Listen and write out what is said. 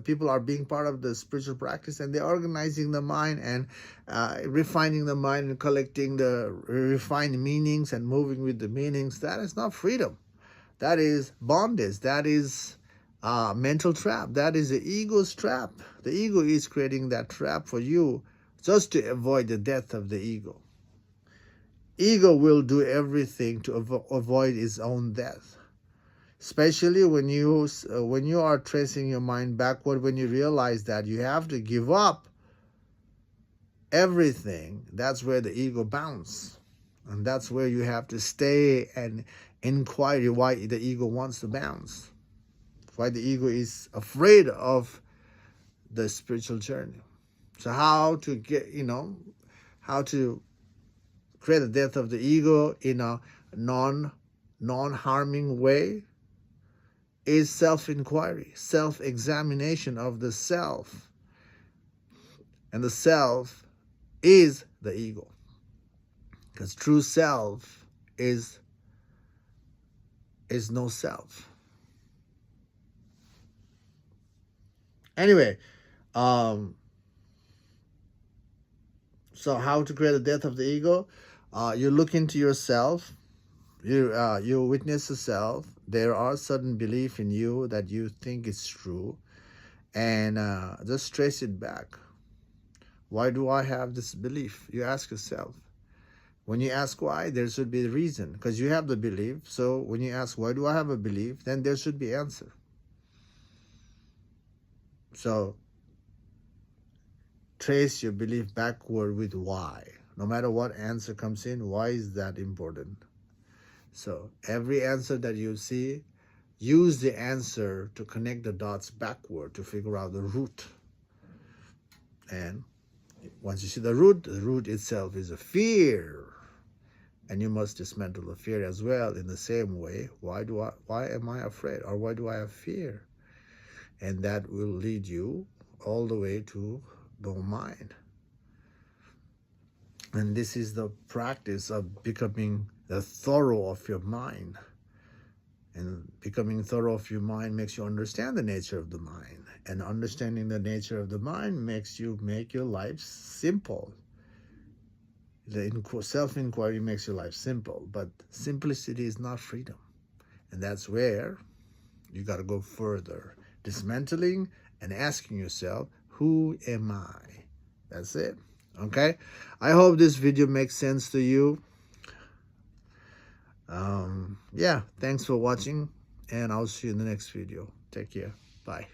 people are being part of the spiritual practice, and they're organizing the mind and refining the mind and collecting the refined meanings and moving with the meanings. That is not freedom. That is bondage. That is mental trap. That is the ego's trap. The ego is creating that trap for you just to avoid the death of the ego. Ego will do everything to avoid its own death. Especially when you are tracing your mind backward, when you realize that you have to give up everything, that's where the ego bounces. And that's where you have to stay and inquire why the ego wants to bounce. Why the ego is afraid of the spiritual journey. So how to get, how to create the death of the ego in a non-harming way is self-inquiry, self-examination of the self. And the self is the ego. Because true self is no self. Anyway, so how to create the death of the ego? You look into yourself. You witness the self. There are certain belief in you that you think is true, and just trace it back. Why do I have this belief? You ask yourself. When you ask why, there should be a reason, because you have the belief. So when you ask why do I have a belief, then there should be answer. So trace your belief backward with why. No matter what answer comes in, why is that important? So every answer that you see, use the answer to connect the dots backward to figure out the root. And once you see the root itself is a fear. And you must dismantle the fear as well in the same way. Why am I afraid? Or why do I have fear? And that will lead you all the way to the mind. And this is the practice of becoming the thorough of your mind. And becoming thorough of your mind makes you understand the nature of the mind. And understanding the nature of the mind makes you make your life simple. The self-inquiry makes your life simple, but simplicity is not freedom. And that's where you got to go further. Dismantling and asking yourself, who am I? That's it. Okay? I hope this video makes sense to you. Yeah, thanks for watching, and I'll see you in the next video. Take care. Bye.